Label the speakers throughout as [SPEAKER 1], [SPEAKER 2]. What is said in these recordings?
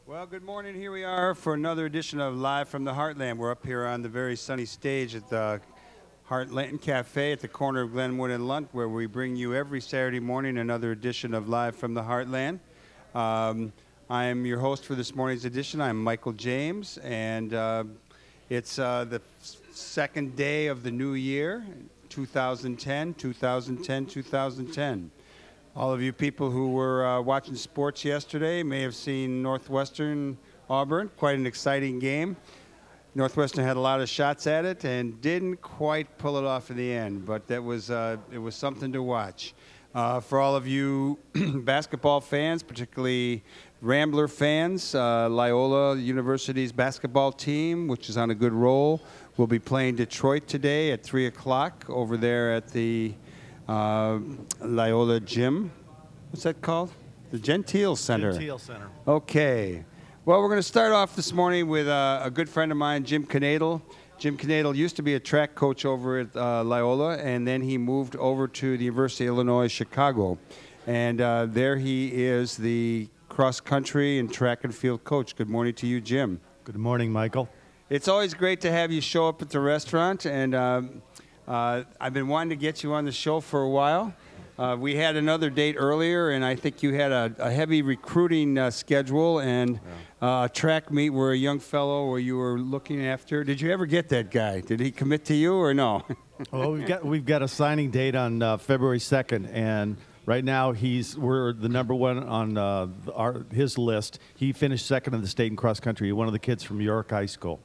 [SPEAKER 1] Well, good morning. Here we are for another edition of Live from the Heartland. We're up here on the very sunny stage at the Heartland Cafe at the corner of Glenwood and Lunt, where we bring you every Saturday morning another edition of Live from the Heartland. I am your host for this morning's edition. I'm Michael James, and it's the second day of the new year, 2010. All of you people who were watching sports yesterday may have seen Northwestern Auburn, quite an exciting game. Northwestern had a lot of shots at it and didn't quite pull it off in the end, but that was it was something to watch. For all of you basketball fans, particularly Rambler fans, Loyola University's basketball team, which is on a good roll, will be playing Detroit today at 3 o'clock over there at the Loyola Gym. What's that called? The Gentile Center.
[SPEAKER 2] Gentile Center.
[SPEAKER 1] Okay. Well, we're going to start off this morning with a good friend of mine, Jim Knoedel. Jim Knoedel used to be a track coach over at Loyola, and then he moved over to the University of Illinois Chicago. And there he is, the cross-country and track and field coach. Good morning to you, Jim.
[SPEAKER 2] Good morning, Michael.
[SPEAKER 1] It's always great to have you show up at the restaurant, and I've been wanting to get you on the show for a while. We had another date earlier, and I think you had a heavy recruiting schedule and a track meet where a young fellow where you were looking after. Did you ever get that guy? Did he commit to you or no?
[SPEAKER 2] Well, we've got a signing date on February 2nd, and right now we're the number one on his list. He finished second in the state in cross country. One of the kids from York High School.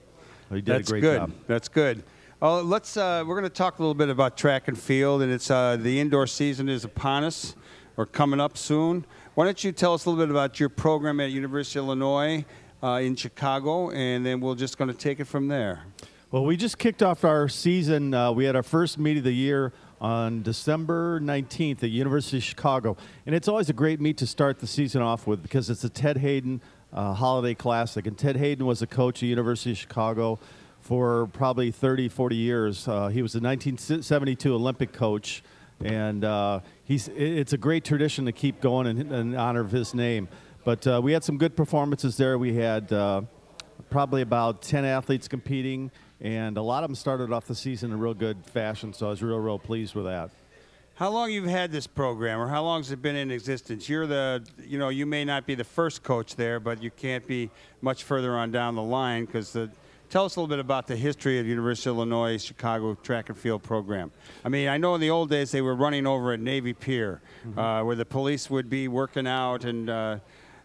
[SPEAKER 2] He did a great job.
[SPEAKER 1] That's good. Oh, we're going to talk a little bit about track and field, and it's the indoor season is upon us, or coming up soon. Why don't you tell us a little bit about your program at University of Illinois in Chicago, and then we're just going to take it from there.
[SPEAKER 2] Well, we just kicked off our season. We had our first meet of the year on December 19th at University of Chicago, and it's always a great meet to start the season off with because it's a Ted Hayden Holiday Classic, and Ted Hayden was a coach at University of Chicago for probably 30, 40 years. He was a 1972 Olympic coach, and it's a great tradition to keep going in honor of his name. But we had some good performances there. We had probably about 10 athletes competing, and a lot of them started off the season in real good fashion, so I was real pleased with that.
[SPEAKER 1] How long you've had this program, or how long has it been in existence? You may not be the first coach there, but you can't be much further on down the line because tell us a little bit about the history of the University of Illinois Chicago track and field program. I mean, I know in the old days they were running over at Navy Pier, where the police would be working out, and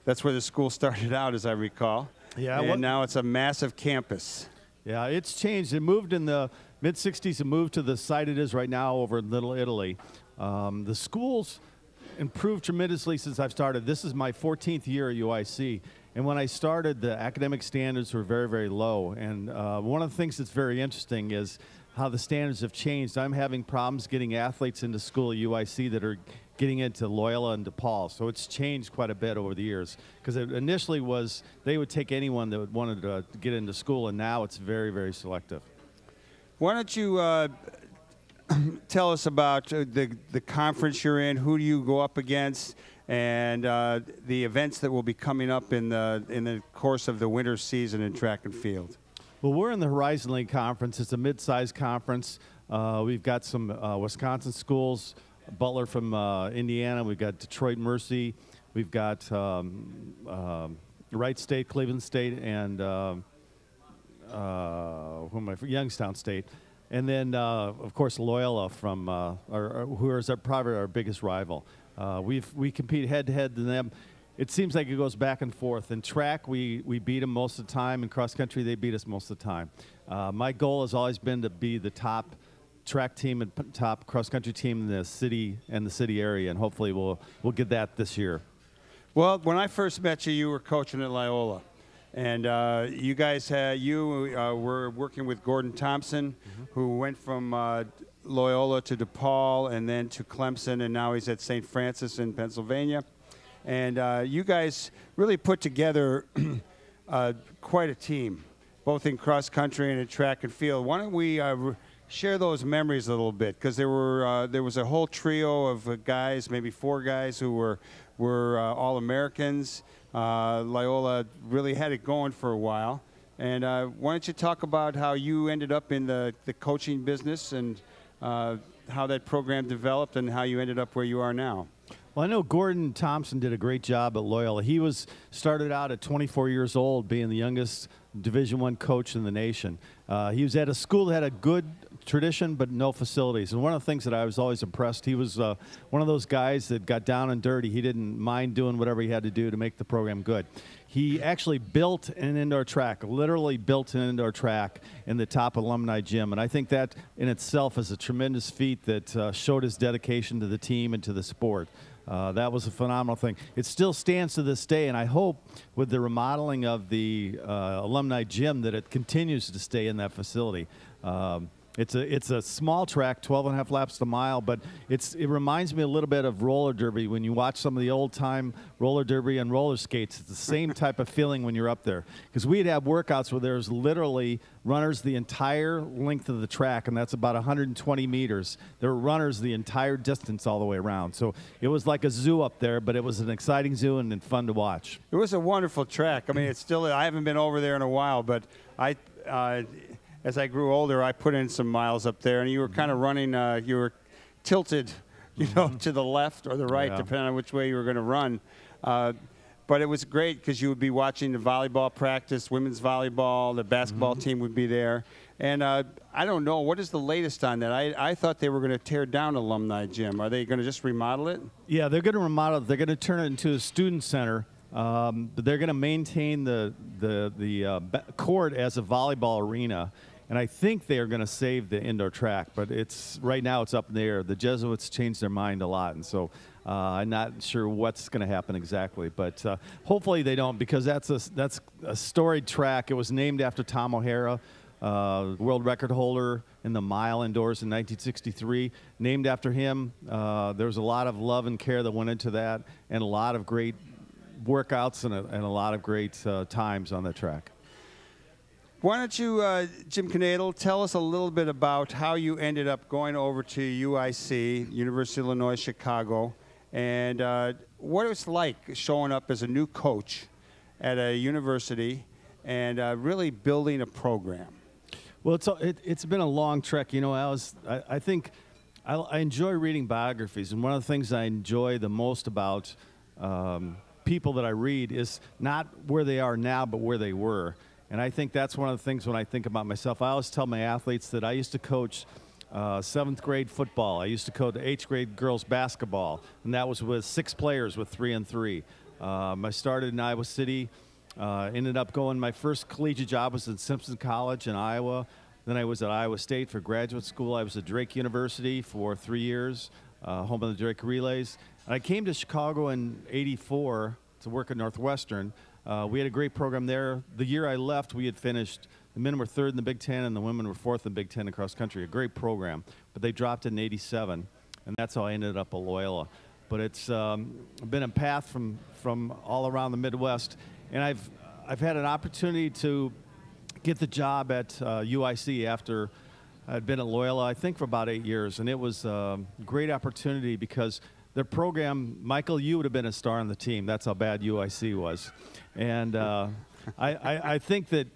[SPEAKER 1] that's where the school started out, as I recall.
[SPEAKER 2] Yeah.
[SPEAKER 1] And now it's a massive campus.
[SPEAKER 2] Yeah, it's changed. It moved in the mid-'60s. It moved to the site it is right now over in Little Italy. The school's improved tremendously since I've started. This is my 14th year at UIC. And when I started, the academic standards were very, very low. And one of the things that's very interesting is how the standards have changed. I'm having problems getting athletes into school at UIC that are getting into Loyola and DePaul. So it's changed quite a bit over the years. Because it initially was they would take anyone that wanted to get into school, and now it's very, very selective.
[SPEAKER 1] Why don't you tell us about the conference you're in, who do you go up against, and the events that will be coming up in the course of the winter season in track and field.
[SPEAKER 2] Well, we're in the Horizon League Conference. It's a mid-sized conference. We've got some Wisconsin schools, Butler from Indiana. We've got Detroit Mercy. We've got Wright State, Cleveland State, and Youngstown State. And then, of course, Loyola from who is probably our biggest rival. We compete head-to-head to them. It seems like it goes back and forth. In track, we beat them most of the time. In cross-country, they beat us most of the time. My goal has always been to be the top track team and top cross-country team in the city area, and hopefully we'll get that this year.
[SPEAKER 1] Well, when I first met you, you were coaching at Loyola. And you guys were working with Gordon Thompson, who went from Loyola to DePaul and then to Clemson, and now he's at St. Francis in Pennsylvania. And you guys really put together quite a team, both in cross country and in track and field. Why don't we share those memories a little bit, because there was a whole trio of guys, maybe 4 guys who were All-Americans. Loyola really had it going for a while. And why don't you talk about how you ended up in the coaching business, and how that program developed and how you ended up where you are now?
[SPEAKER 2] Well, I know Gordon Thompson did a great job at Loyola. He started out at 24 years old, being the youngest Division I coach in the nation. He was at a school that had a good tradition but no facilities. And one of the things that I was always impressed, he was one of those guys that got down and dirty. He didn't mind doing whatever he had to do to make the program good. He actually built an indoor track, literally built an indoor track in the top alumni gym. And I think that in itself is a tremendous feat that showed his dedication to the team and to the sport. That was a phenomenal thing. It still stands to this day, and I hope with the remodeling of the alumni gym that it continues to stay in that facility. It's a small track, 12.5 laps a mile, but it reminds me a little bit of roller derby. When you watch some of the old-time roller derby and roller skates, it's the same type of feeling when you're up there. Because we'd have workouts where there's literally runners the entire length of the track, and that's about 120 meters. There were runners the entire distance all the way around. So it was like a zoo up there, but it was an exciting zoo and fun to watch.
[SPEAKER 1] It was a wonderful track. I mean, it's still, I haven't been over there in a while, but as I grew older, I put in some miles up there, and you were kind of running, you were tilted, you know, to the left or the right, depending on which way you were going to run. But it was great because you would be watching the volleyball practice, women's volleyball, the basketball team would be there. And I don't know, what is the latest on that? I thought they were going to tear down Alumni Gym. Are they going to just remodel it? Yeah,
[SPEAKER 2] they're going to remodel it. They're going to turn it into a student center. But they're going to maintain the court as a volleyball arena, and I think they are going to save the indoor track. But right now it's up in the air. The Jesuits changed their mind a lot, and so I'm not sure what's going to happen exactly. But hopefully they don't, because that's a storied track. It was named after Tom O'Hara, world record holder in the mile indoors in 1963. Named after him. There was a lot of love and care that went into that, and a lot of great workouts and a lot of great times on that track.
[SPEAKER 1] Why don't you, Jim Knoedel, tell us a little bit about how you ended up going over to UIC, University of Illinois Chicago, and what it was like showing up as a new coach at a university and really building a program.
[SPEAKER 2] Well, it's been a long trek. You know, I think I enjoy reading biographies, and one of the things I enjoy the most about people that I read is not where they are now, but where they were. And I think that's one of the things when I think about myself. I always tell my athletes that I used to coach 7th grade football. I used to coach 8th grade girls basketball, and that was with 6 players with 3-on-3. I started in Iowa City, ended up going, my first collegiate job was at Simpson College in Iowa. Then I was at Iowa State for graduate school. I was at Drake University for 3 years, home of the Drake Relays. And I came to Chicago in '84 to work at Northwestern. We had a great program there. The year I left, we had finished, the men were 3rd in the Big Ten and the women were 4th in the Big Ten in cross country. A great program, but they dropped it in '87, and that's how I ended up at Loyola. But it's been a path from all around the Midwest, and I've had an opportunity to get the job at UIC after I'd been at Loyola, I think, for about 8 years, and it was a great opportunity because their program, Michael, you would have been a star on the team. That's how bad UIC was. And I think that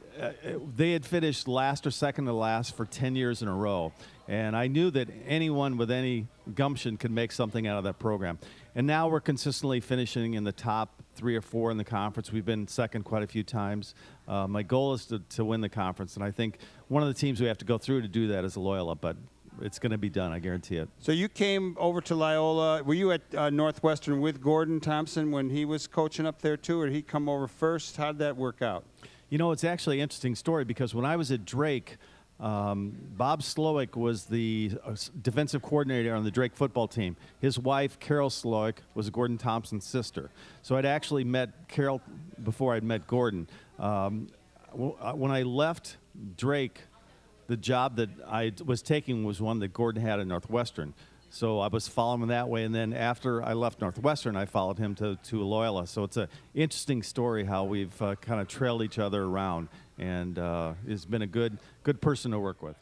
[SPEAKER 2] they had finished last or second to last for 10 years in a row. And I knew that anyone with any gumption could make something out of that program. And now we're consistently finishing in the top 3 or 4 in the conference. We've been second quite a few times. My goal is to win the conference. And I think one of the teams we have to go through to do that is Loyola. But it's going to be done, I guarantee it.
[SPEAKER 1] So you came over to Loyola. Were you at Northwestern with Gordon Thompson when he was coaching up there too, or did he come over first? How did that work out?
[SPEAKER 2] You know, it's actually an interesting story because when I was at Drake, Bob Slowick was the defensive coordinator on the Drake football team. His wife, Carol Slowick, was Gordon Thompson's sister. So I'd actually met Carol before I'd met Gordon. When I left Drake, the job that I was taking was one that Gordon had at Northwestern. So I was following him that way, and then after I left Northwestern, I followed him to Loyola. So it's an interesting story how we've kind of trailed each other around, and he's been a good person to work with.